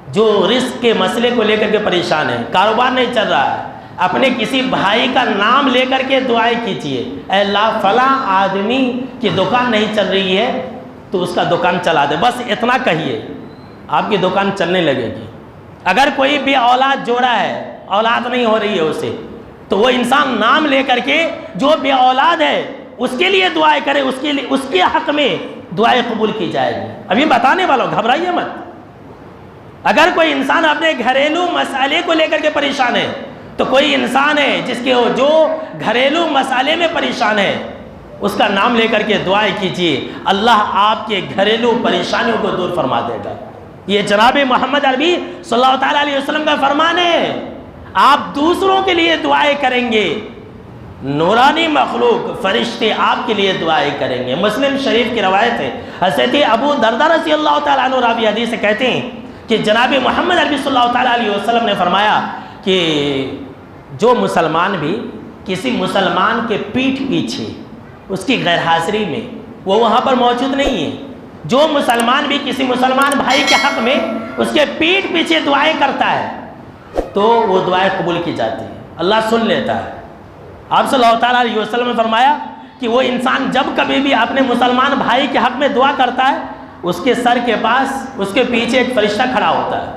جو رزق کے مسئلے کو لے کر کے پریشان ہیں، کاروبار نہیں چل رہا ہے، اپنے کسی بھائی کا نام لے کر کے دعائیں کیجیے، اے اللہ فلاں آدمی کی دکان نہیں چل رہی ہے تو اس کا دکان چلا دے، بس اتنا کہیے۔ آپ کی دکان چلنے لگے گی۔ اگر کوئی بھی اولاد جوڑا ہے، اولاد نہیں ہو رہی ہے اسے، تو وہ انسان نام لے کر کے جو بے اولاد ہے اس کے لیے دعائیں کرے، اس کے حق میں دعائیں قبول کی جائے گی۔ ابھی بتانے والوں، گھبرائیے مت۔ اگر کوئی انسان اپنے گھریلو مسئلے کو لے کر کے پریشان ہے، تو کوئی انسان ہے جو گھریلو مسئلے میں پریشان ہے، اس کا نام لے کر کے دعائیں کیجیے، اللہ آپ کے گھریلو پریشانیوں کو دور فرما دے گا۔ یہ جناب محمد عربی صلی اللہ تعالیٰ علیہ وسلم کا فرمان ہے۔ آپ دوسروں کے لیے دعائیں کریں گے، نورانی مخلوق فرشتے آپ کے لیے دعائیں کریں گے۔ مسلم شریف کی روایت ہے، حضرت ابو درداء رضی اللہ تعالیٰ عنہ راوی حدیث سے کہتے ہیں کہ جناب محمد عربی صلی اللہ تعالیٰ علیہ وسلم نے فرمایا کہ جو مسلمان بھی کسی مسلمان کے پیٹھ پیچھے اس کی غیر حاضری میں وہ وہاں پر موجود نہیں ہے، جو مسلمان بھی کسی مسلمان بھائی کے حق میں اس کے پیٹھ پیچھے دعائیں کرتا ہے تو وہ دعائیں قبول کی جاتی ہیں، اللہ سن لیتا ہے۔ آپ صلی اللہ تعالیٰ علیہ وسلم نے فرمایا کہ وہ انسان جب کبھی بھی اپنے مسلمان بھائی کے حق میں دعا کرتا ہے، اس کے سر کے پاس اس کے پیچھے ایک فرشتہ کھڑا ہوتا ہے۔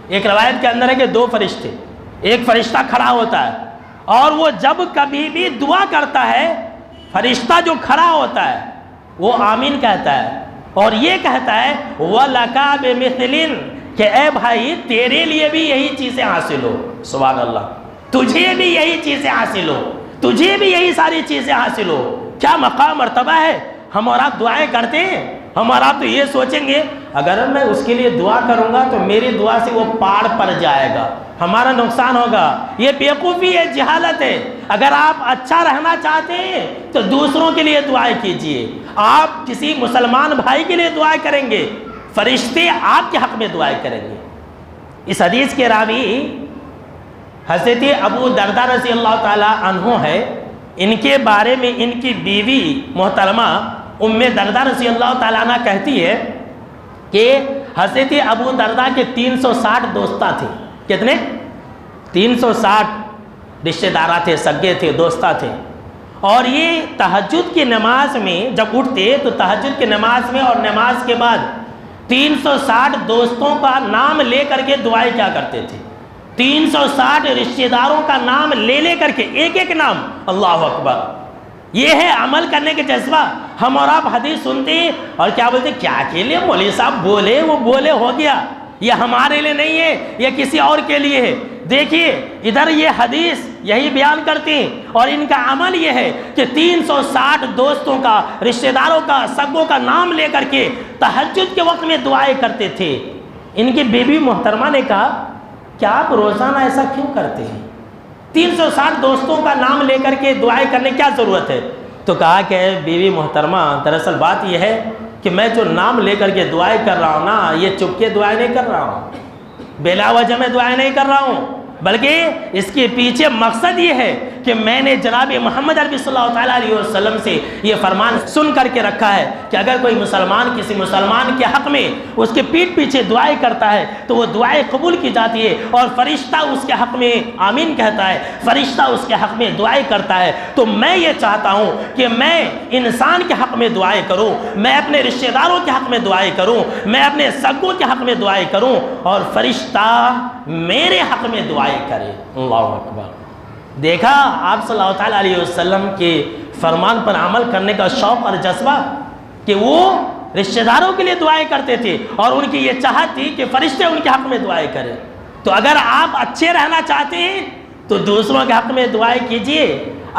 ایک روایت کے اندر ہے کہ 2 فرشتے، ایک فرشتہ کھڑا ہوتا ہے، اور وہ جب کبھی بھی دعا کرتا ہے، فرشتہ جو کھڑا ہوتا ہے وہ آمین کہتا ہے اور یہ کہتا ہے وَلَكَ بِمِثْلٍ، کہ اے بھائی تیرے لیے بھی یہی چیزیں حاصل ہو، سبحان اللہ، تجھے بھی یہی چیزیں حاصل ہو، تجھے بھی یہی ساری چیزیں حاصل ہو۔ کیا مقام مرتبہ ہے! ہم اور آپ دعائیں کرتے ہیں، ہم اور آپ تو یہ سوچیں گے اگر میں اس کے لیے دعا کروں گا تو میری دعا سے وہ پاڑ پڑ جائے گا، ہمارا نقصان ہوگا۔ یہ بیوقوفی ہے، جہالت ہے۔ اگر آپ اچھا رہنا چاہتے ہیں تو دوسروں کے لیے دعائیں کیجئے۔ آپ کسی مسلمان بھائی کے لیے دعائیں کریں گے، فرشتے آپ کے حق میں دعائیں کریں گے۔ اس حدیث کے راوی حضرت ابو درداء رضی اللہ تعالیٰ عنہ ہے۔ ان کے بارے میں ان کی بیوی محترمہ ام درداء رضی اللہ تعالیٰ عنہ کہتی ہے کہ حضرت ابو درداء کے 360 دوستہ تھے۔ کتنے؟ 360 رشتہ دارہ تھے، سگے تھے، دوستہ تھے۔ اور یہ تہجد کی نماز میں جب اٹھتے تو تہجد کی نماز میں اور نماز کے بعد 360 دوستوں کا نام لے کر کے دعائیں کیا کرتے تھے۔ 360 رشتہ داروں کا نام لے کر کے ایک ایک نام، اللہ اکبر۔ یہ ہے عمل کرنے کے جذبہ۔ ہم اور آپ حدیث سنتے ہیں اور کیا بولتے ہیں، کیا کے لیے مولوی صاحب بولے، وہ بولے ہو گیا، یہ ہمارے لیے نہیں ہے، یہ کسی اور کے لیے ہے۔ دیکھیے ادھر یہ حدیث یہی بیان کرتے ہیں اور ان کا عمل یہ ہے کہ 360 دوستوں کا، رشتہ داروں کا، سگوں کا نام لے کر کے تہجد کے وقت میں دعائیں کرتے تھے۔ ان کی بیوی محترمہ نے کہا کہ آپ روزانہ ایسا کیوں کرتے ہیں؟ 360 دوستوں کا نام لے کر کے دعائیں کرنے کیا ضرورت ہے؟ تو کہا کہ بیوی محترمہ دراصل بات یہ ہے کہ میں جو نام لے کر کے دعائیں کر رہا ہوں نا، یہ چپ کے دعائیں نہیں کر رہا ہوں، بلا وجہ میں دعائیں نہیں کر رہا ہوں، بلکہ اس کے پیچھے مقصد یہ ہے کہ میں نے جناب محمد عربی صلی اللہ تعالیٰ علیہ وسلم سے یہ فرمان سن کر کے رکھا ہے کہ اگر کوئی مسلمان کسی مسلمان کے حق میں اس کے پیٹھ پیچھے دعائیں کرتا ہے تو وہ دعائیں قبول کی جاتی ہے، اور فرشتہ اس کے حق میں آمین کہتا ہے، فرشتہ اس کے حق میں دعائیں کرتا ہے۔ تو میں یہ چاہتا ہوں کہ میں انسان کے حق میں دعائیں کروں، میں اپنے رشتہ داروں کے حق میں دعائیں کروں، میں اپنے سگوں کے حق میں دعائیں کروں، اور فرشتہ میرے حق میں دعائیں کرے۔ اللہ اکبر۔ دیکھا آپ صلی اللہ تعالیٰ علیہ وسلم کے فرمان پر عمل کرنے کا شوق اور جذبہ کہ وہ رشتہ داروں کے لیے دعائیں کرتے تھے اور ان کی یہ چاہت تھی کہ فرشتے ان کے حق میں دعائیں کریں۔ تو اگر آپ اچھے رہنا چاہتے ہیں تو دوسروں کے حق میں دعائیں کیجئے۔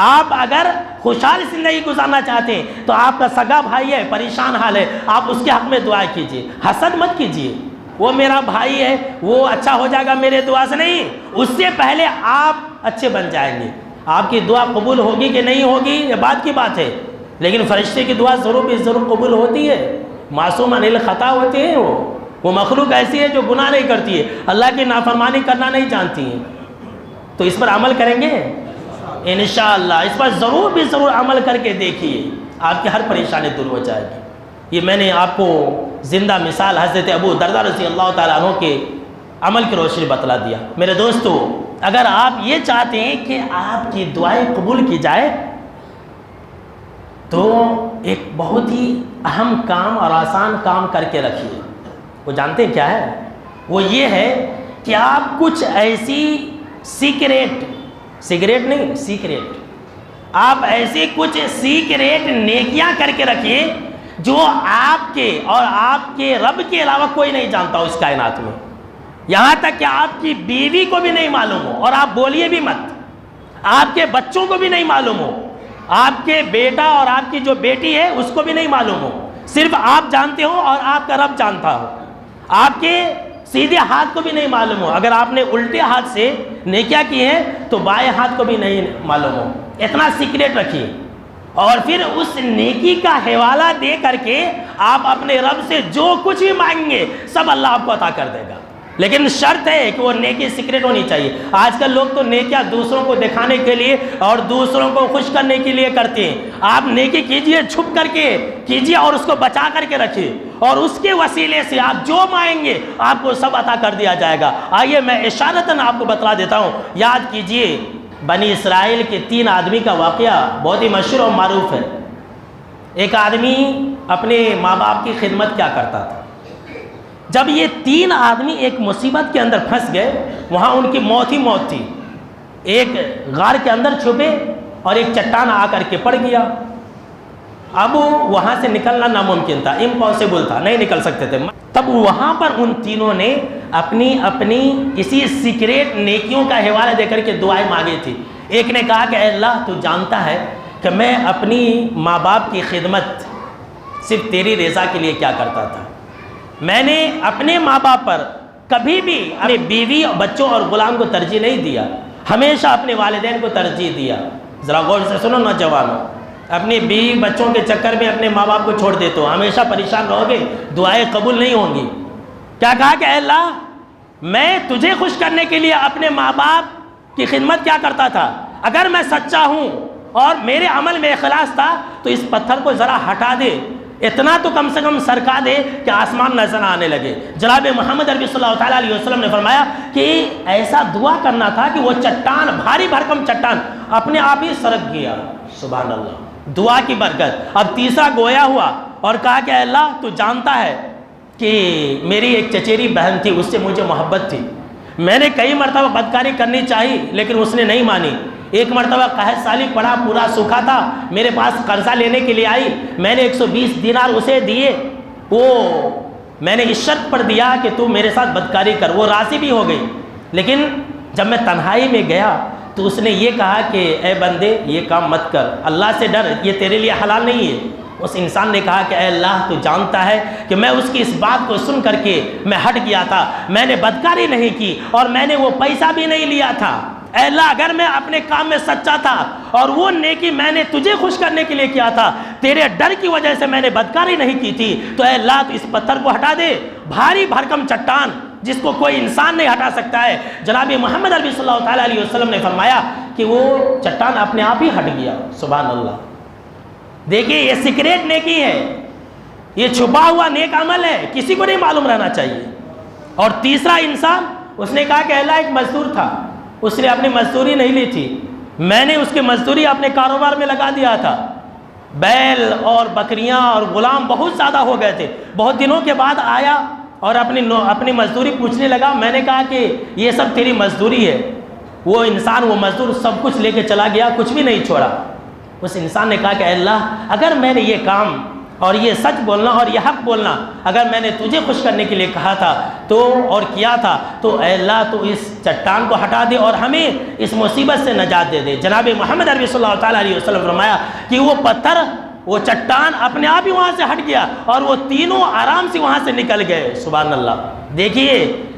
آپ اگر خوشحال زندگی گزارنا چاہتے ہیں تو آپ کا سگا بھائی ہے، پریشان حال ہے، آپ اس کے حق میں دعائیں کیجئے، حسد مت کیجئے۔ وہ میرا بھائی ہے، وہ اچھا ہو جائے گا میرے دعا سے، نہیں، اس سے پہلے آپ اچھے بن جائیں گے۔ آپ کی دعا قبول ہوگی کہ نہیں ہوگی یہ بات کی بات ہے، لیکن فرشتے کی دعا ضرور قبول ہوتی ہے۔ معصوم عن الخطا ہوتے ہیں، وہ مخلوق ایسی ہے جو گناہ نہیں کرتی ہے، اللہ کی نافرمانی کرنا نہیں جانتی ہے۔ تو اس پر عمل کریں گے انشاءاللہ، اس پر ضرور عمل کر کے دیکھیے، آپ کی ہر پریشانی دور ہو جائے گی۔ یہ میں نے آپ کو زندہ مثال حضرت ابو درداء رضی اللہ تعالیٰ عنہ کے عمل کی روشنی بتلا دیا۔ میرے دوستو، اگر آپ یہ چاہتے ہیں کہ آپ کی دعائیں قبول کی جائے تو ایک بہت ہی اہم کام اور آسان کام کر کے رکھیے۔ وہ جانتے ہیں کیا ہے؟ وہ یہ ہے کہ آپ کچھ ایسی سگریٹ نہیں، سیکریٹ، آپ ایسی کچھ سیکریٹ نیکیاں کر کے رکھیے جو آپ کے اور آپ کے رب کے علاوہ کوئی نہیں جانتا اس کائنات میں، یہاں تک کہ آپ کی بیوی کو بھی نہیں معلوم ہو، اور آپ بولیے بھی مت، آپ کے بچوں کو بھی نہیں معلوم ہو، آپ کے بیٹا اور آپ کی جو بیٹی ہے اس کو بھی نہیں معلوم ہو، صرف آپ جانتے ہو اور آپ کا رب جانتا ہو، آپ کے سیدھے ہاتھ کو بھی نہیں معلوم ہو، اگر آپ نے الٹے ہاتھ سے نیکیاں کی ہیں تو بائیں ہاتھ کو بھی نہیں معلوم ہو، اتنا سیکریٹ رکھیے، اور پھر اس نیکی کا حوالہ دے کر کے آپ اپنے رب سے جو کچھ بھی مانگیں گے سب اللہ آپ کو عطا کر دے گا، لیکن شرط ہے کہ وہ نیکی سیکریٹ ہونی چاہیے۔ آج کل لوگ تو نیکیاں دوسروں کو دکھانے کے لیے اور دوسروں کو خوش کرنے کے لیے کرتے ہیں، آپ نیکی کیجئے، چھپ کر کے کیجئے اور اس کو بچا کر کے رکھیے، اور اس کے وسیلے سے آپ جو مانگیں گے آپ کو سب عطا کر دیا جائے گا۔ آئیے میں اشارتاً آپ کو بتلا دیتا ہوں، یاد کیجئے بنی اسرائیل کے 3 آدمی کا واقعہ بہت ہی مشہور اور معروف ہے۔ ایک آدمی اپنے ماں باپ کی خدمت کیا کرتا تھا، جب یہ 3 آدمی ایک مصیبت کے اندر پھنس گئے، وہاں ان کی موت ہی موت تھی، ایک غار کے اندر چھپے اور ایک چٹان آ کر کے پڑ گیا، اب وہاں سے نکلنا ناممکن تھا، امپاسبل تھا، نہیں نکل سکتے تھے۔ تب وہاں پر ان تینوں نے اپنی اسی سیکریٹ نیکیوں کا حوالہ دے کر کے دعائیں مانگی تھی۔ ایک نے کہا کہ اے اللہ تو جانتا ہے کہ میں اپنی ماں باپ کی خدمت صرف تیری رضا کے لیے کیا کرتا تھا، میں نے اپنے ماں باپ پر کبھی بھی اپنی بیوی بچوں اور غلام کو ترجیح نہیں دیا، ہمیشہ اپنے والدین کو ترجیح دیا۔ ذرا غور سے سنو نوجوانوں، اپنی بیوی بچوں کے چکر میں اپنے ماں باپ کو چھوڑ دیتے ہو، ہمیشہ پریشان رہو گے، دعائیں قبول نہیں ہوں گی۔ کیا کہا کہ اے اللہ میں تجھے خوش کرنے کے لیے اپنے ماں باپ کی خدمت کیا کرتا تھا، اگر میں سچا ہوں اور میرے عمل میں اخلاص تھا تو اس پتھر کو ذرا ہٹا دے، اتنا تو کم سے کم سرکا دے کہ آسمان نظر آنے لگے۔ جناب محمد عربی صلی اللہ تعالیٰ علیہ وسلم نے فرمایا کہ ایسا دعا کرنا تھا کہ وہ چٹان، بھاری بھرکم چٹان اپنے آپ ہی سرک گیا۔ سبحان اللہ، دعا کی برکت۔ اب تیسرا گویا ہوا اور کہا کہ اے اللہ تو جانتا ہے کہ میری ایک چچیری بہن تھی، اس سے مجھے محبت تھی، میں نے کئی مرتبہ بدکاری کرنی چاہی لیکن اس نے نہیں مانی، ایک مرتبہ قحط سالی پڑا، پورا سوکھا تھا، میرے پاس قرضہ لینے کے لیے آئی، میں نے 120 دینار اسے دیے، وہ میں نے اس شرط پر دیا کہ تو میرے ساتھ بدکاری کر، وہ راضی بھی ہو گئی، لیکن جب میں تنہائی میں گیا تو اس نے یہ کہا کہ اے بندے یہ کام مت کر، اللہ سے ڈر، یہ تیرے لیے حلال نہیں ہے۔ اس انسان نے کہا کہ اے اللہ تو جانتا ہے کہ میں اس کی اس بات کو سن کر کے میں ہٹ گیا تھا، میں نے بدکاری نہیں کی اور میں نے وہ پیسہ بھی نہیں لیا تھا، اے اللہ اگر میں اپنے کام میں سچا تھا اور وہ نیکی میں نے تجھے خوش کرنے کے لیے کیا تھا، تیرے ڈر کی وجہ سے میں نے بدکاری نہیں کی تھی، تو اے اللہ تو اس پتھر کو ہٹا دے، بھاری بھرکم چٹان جس کو کوئی انسان نہیں ہٹا سکتا ہے۔ جناب محمد عربی صلی اللہ تعالیٰ علیہ وسلم نے فرمایا کہ وہ چٹان اپنے آپ ہی ہٹ گیا۔ سبحان اللہ، دیکھیے یہ سیکریٹ نیکی ہے، یہ چھپا ہوا نیک عمل ہے، کسی کو نہیں معلوم رہنا چاہیے۔ اور تیسرا انسان، اس نے کہا کہ اللہ ایک مزدور تھا، اس نے اپنی مزدوری نہیں لی تھی، میں نے اس کی مزدوری اپنے کاروبار میں لگا دیا تھا، بیل اور بکریاں اور غلام بہت زیادہ ہو گئے تھے، بہت دنوں کے بعد آیا اور اپنی مزدوری پوچھنے لگا، میں نے کہا کہ یہ سب تیری مزدوری ہے۔ وہ انسان، وہ مزدور سب کچھ لے کے چلا گیا، کچھ بھی نہیں چھوڑا۔ اس انسان نے کہا کہ اے اللہ اگر میں نے یہ کام اور یہ سچ بولنا اور یہ حق بولنا اگر میں نے تجھے خوش کرنے کے لیے کہا تھا تو اور کیا تھا، تو اے اللہ تو اس چٹان کو ہٹا دے اور ہمیں اس مصیبت سے نجات دے دے۔ جناب محمد عربی صلی اللہ تعالیٰ علیہ وسلم فرمایا کہ وہ پتھر، وہ چٹان اپنے آپ ہی وہاں سے ہٹ گیا اور وہ تینوں آرام سے وہاں سے نکل گئے۔ سبحان اللہ، دیکھیے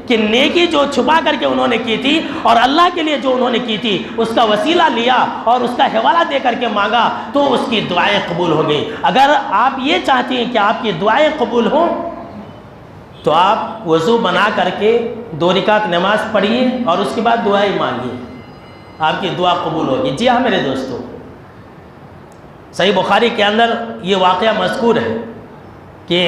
کہ نیکی جو چھپا کر کے انہوں نے کی تھی اور اللہ کے لیے جو انہوں نے کی تھی اس کا وسیلہ لیا اور اس کا حوالہ دے کر کے مانگا تو اس کی دعائیں قبول ہو گئی۔ اگر آپ یہ چاہتے ہیں کہ آپ کی دعائیں قبول ہوں تو آپ وضو بنا کر کے 2 رکعت نماز پڑھیے اور اس کے بعد دعائیں مانگیے، آپ کی دعا قبول ہوگی۔ جی ہاں میرے دوستو، صحیح بخاری کے اندر یہ واقعہ مذکور ہے کہ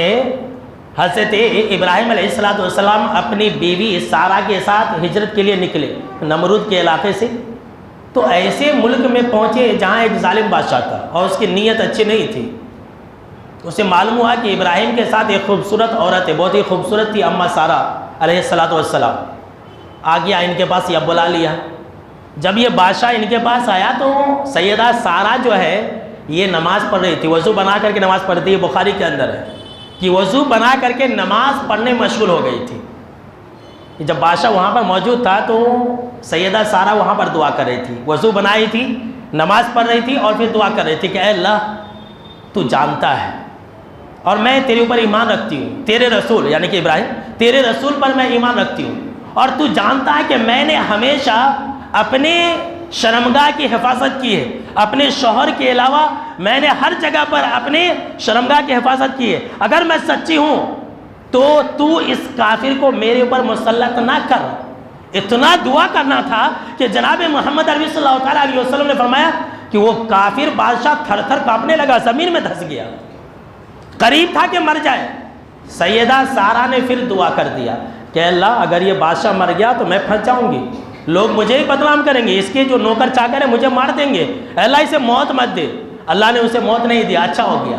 حضرت ابراہیم علیہ السلام اپنی بیوی سارہ کے ساتھ ہجرت کے لیے نکلے نمرود کے علاقے سے، تو ایسے ملک میں پہنچے جہاں ایک ظالم بادشاہ تھا اور اس کی نیت اچھی نہیں تھی۔ اسے معلوم ہوا کہ ابراہیم کے ساتھ ایک خوبصورت عورت ہے، بہت ہی خوبصورت تھی، اماں سارہ علیہ السلام. آ گیا ان کے پاس یا بلا لیا. جب یہ بادشاہ ان کے پاس آیا تو سیدہ سارہ جو ہے یہ نماز پڑھ رہی تھی، وضو بنا کر کے نماز پڑھتی ہے. بخاری کے اندر ہے کہ وضو بنا کر کے نماز پڑھنے مشغول ہو گئی تھی. جب بادشاہ وہاں پر موجود تھا تو سیدہ سارہ وہاں پر دعا کر رہی تھی، وضو بنائی تھی، نماز پڑھ رہی تھی اور پھر دعا کر رہی تھی کہ اے اللہ تو جانتا ہے اور میں تیرے اوپر ایمان رکھتی ہوں، تیرے رسول یعنی کہ ابراہیم تیرے رسول پر میں ایمان رکھتی ہوں، اور تو جانتا ہے کہ میں نے ہمیشہ اپنے شرمگاہ کی حفاظت کی ہے، اپنے شوہر کے علاوہ میں نے ہر جگہ پر اپنے شرمگاہ کی حفاظت کی ہے. اگر میں سچی ہوں تو اس کافر کو میرے اوپر مسلط نہ کر. اتنا دعا کرنا تھا کہ جناب محمد عربی صلی اللہ تعالیٰ علیہ وسلم نے فرمایا کہ وہ کافر بادشاہ تھر تھر کانپنے لگا، زمین میں دھس گیا، قریب تھا کہ مر جائے. سیدہ سارہ نے پھر دعا کر دیا کہ اللہ اگر یہ بادشاہ مر گیا تو میں پھنس جاؤں گی، لوگ مجھے ہی بدنام کریں گے، اس کے جو نوکر چاکر ہیں مجھے مار دیں گے، اللہ اسے موت مت دے. اللہ نے اسے موت نہیں دیا، اچھا ہو گیا.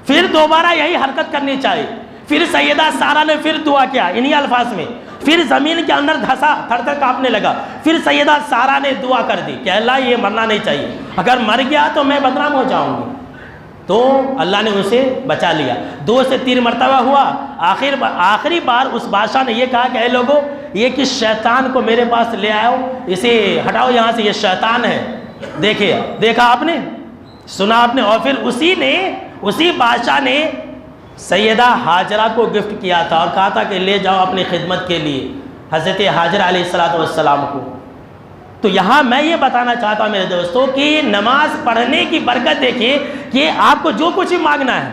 پھر دوبارہ یہی حرکت کرنی چاہیے. پھر سیدہ سارہ نے پھر دعا کیا انہی الفاظ میں، پھر زمین کے اندر دھسا، تھر تھر کانپنے لگا. پھر سیدہ سارہ نے دعا کر دی کہ اللہ یہ مرنا نہیں چاہیے، اگر مر گیا تو میں بدنام ہو جاؤں گی. تو اللہ نے اسے بچا لیا. 2 سے 3 مرتبہ ہوا. آخری بار اس بادشاہ نے یہ کہا کہ اے لوگوں یہ کس شیطان کو میرے پاس لے آؤ، اسے ہٹاؤ یہاں سے، یہ شیطان ہے. دیکھا آپ نے، سنا آپ نے. اور پھر اسی بادشاہ نے سیدہ ہاجرہ کو گفٹ کیا تھا اور کہا تھا کہ لے جاؤ اپنی خدمت کے لیے حضرت ہاجرہ علیہ السلام کو. تو یہاں میں یہ بتانا چاہتا ہوں میرے دوستوں کہ نماز پڑھنے کی برکت دیکھیے کہ آپ کو جو کچھ بھی مانگنا ہے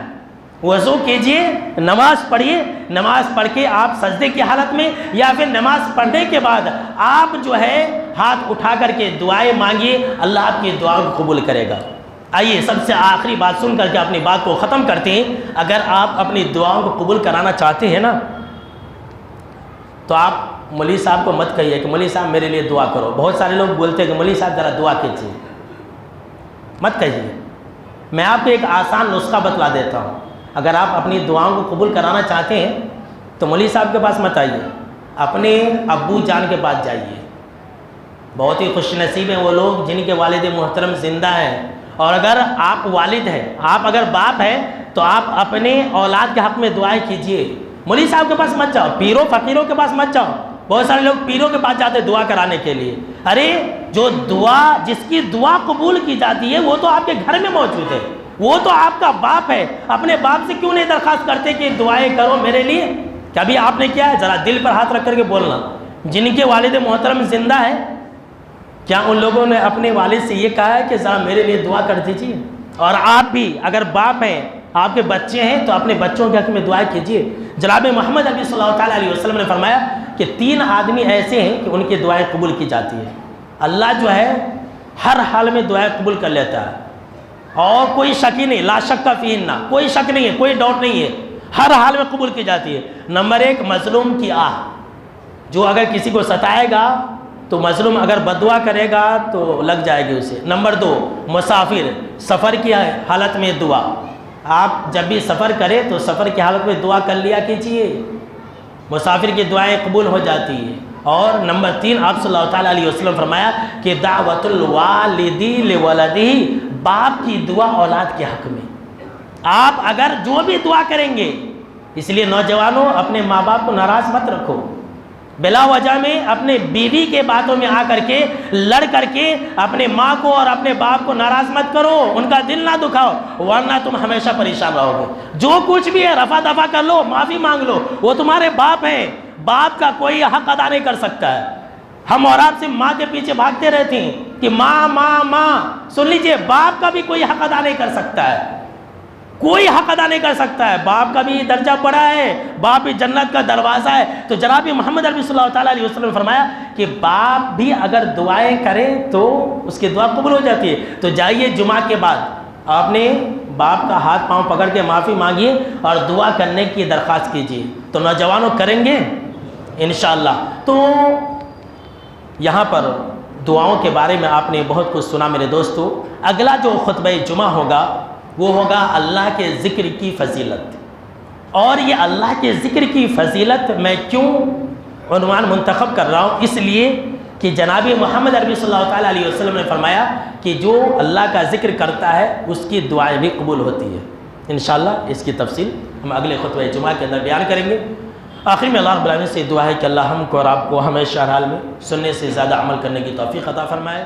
وضو کیجئے، نماز پڑھیے، نماز پڑھ کے آپ سجدے کی حالت میں یا پھر نماز پڑھنے کے بعد آپ جو ہے ہاتھ اٹھا کر کے دعائیں مانگیے، اللہ آپ کی دعا کو قبول کرے گا. آئیے سب سے آخری بات سن کر کے اپنی بات کو ختم کرتے ہیں. اگر آپ اپنی دعاؤں کو قبول کرانا چاہتے ہیں نا تو آپ مولوی صاحب کو مت کہیے کہ مولوی صاحب میرے لیے دعا کرو. بہت سارے لوگ بولتے ہیں کہ مولوی صاحب ذرا دعا کیجیے، مت کہیے. میں آپ کو ایک آسان نسخہ بتلا دیتا ہوں. اگر آپ اپنی دعاؤں کو قبول کرانا چاہتے ہیں تو مولوی صاحب کے پاس مت آئیے، اپنے ابو جان کے پاس جائیے. بہت ہی خوش نصیب ہیں وہ لوگ جن کے والد محترم زندہ ہیں. اور اگر آپ والد ہیں، آپ اگر باپ ہیں تو آپ اپنے اولاد کے حق میں دعائیں کیجیے. مولوی صاحب کے پاس مت جاؤ، پیروں فقیروں کے پاس مت جاؤ. بہت سارے لوگ پیروں کے پاس جاتے دعا کرانے کے لیے. ارے جس کی دعا قبول کی جاتی ہے وہ تو آپ کے گھر میں موجود ہے، وہ تو آپ کا باپ ہے. اپنے باپ سے کیوں نہیں درخواست کرتے کہ دعائیں کرو میرے لیے؟ کبھی آپ نے کیا ہے؟ ذرا دل پر ہاتھ رکھ کر کے بولنا. جن کے والد محترم زندہ ہے کیا ان لوگوں نے اپنے والد سے یہ کہا ہے کہ ذرا میرے لیے دعا کر دیجیے؟ اور آپ بھی اگر باپ ہیں، آپ کے بچے ہیں تو اپنے بچوں کے حق میں دعائیں کیجیے. جناب محمد عربی صلی اللہ تعالیٰ علیہ وسلم نے فرمایا کہ 3 آدمی ایسے ہیں کہ ان کی دعائیں قبول کی جاتی ہے. اللہ جو ہے ہر حال میں دعائیں قبول کر لیتا ہے اور کوئی شک ہی نہیں، لا شک فیہن، کوئی شک نہیں ہے، کوئی ڈاؤٹ نہیں ہے، ہر حال میں قبول کی جاتی ہے. نمبر 1 مظلوم کی آہ. جو اگر کسی کو ستائے گا تو مظلوم اگر بددعا کرے گا تو لگ جائے گی اسے. نمبر 2 مسافر، سفر کی حالت میں دعا. آپ جب بھی سفر کریں تو سفر کی حالت میں دعا کر لیا کیجیے، مسافر کی دعائیں قبول ہو جاتی ہیں. اور نمبر 3 آپ صلی اللہ تعالیٰ علیہ وسلم فرمایا کہ دعوت الوالدی لولدہ، باپ کی دعا اولاد کے حق میں. آپ اگر جو بھی دعا کریں گے، اس لیے نوجوانوں اپنے ماں باپ کو ناراض مت رکھو. بلا وجہ میں اپنے بیوی کے باتوں میں آ کر کے لڑ کر کے اپنے ماں کو اور اپنے باپ کو ناراض مت کرو، ان کا دل نہ دکھاؤ، ورنہ تم ہمیشہ پریشان رہو گے. جو کچھ بھی ہے رفع دفع کر لو، معافی مانگ لو، وہ تمہارے باپ ہیں. باپ کا کوئی حق ادا نہیں کر سکتا ہے. ہم اور آپ سے ماں کے پیچھے بھاگتے رہتے ہیں کہ ماں ماں ماں. سن لیجئے، باپ کا بھی کوئی حق ادا نہیں کر سکتا ہے، کوئی حق ادا نہیں کر سکتا ہے. باپ کا بھی درجہ بڑا ہے، باپ بھی جنت کا دروازہ ہے. تو جناب محمد عربی صلی اللہ تعالیٰ علیہ وسلم نے فرمایا کہ باپ بھی اگر دعائیں کرے تو اس کی دعا قبول ہو جاتی ہے. تو جائیے جمعہ کے بعد آپ نے باپ کا ہاتھ پاؤں پکڑ کے معافی مانگیے اور دعا کرنے کی درخواست کیجیے. تو نوجوانوں کریں گے انشاءاللہ. تو یہاں پر دعاؤں کے بارے میں آپ نے بہت کچھ سنا میرے دوستو. اگلا جو خطبہ جمعہ ہوگا وہ ہوگا اللہ کے ذکر کی فضیلت۔ اور یہ اللہ کے ذکر کی فضیلت میں کیوں عنوان منتخب کر رہا ہوں؟ اس لیے کہ جناب محمد عربی صلی اللہ تعالیٰ علیہ وسلم نے فرمایا کہ جو اللہ کا ذکر کرتا ہے اس کی دعائیں بھی قبول ہوتی ہے۔ انشاءاللہ اس کی تفصیل ہم اگلے خطبہ جمعہ کے اندر بیان کریں گے۔ آخر میں اللہ رب العالمین سے دعا ہے کہ اللہ ہم کو اور آپ کو ہمیشہ ہر حال میں سننے سے زیادہ عمل کرنے کی توفیق عطا فرمائے۔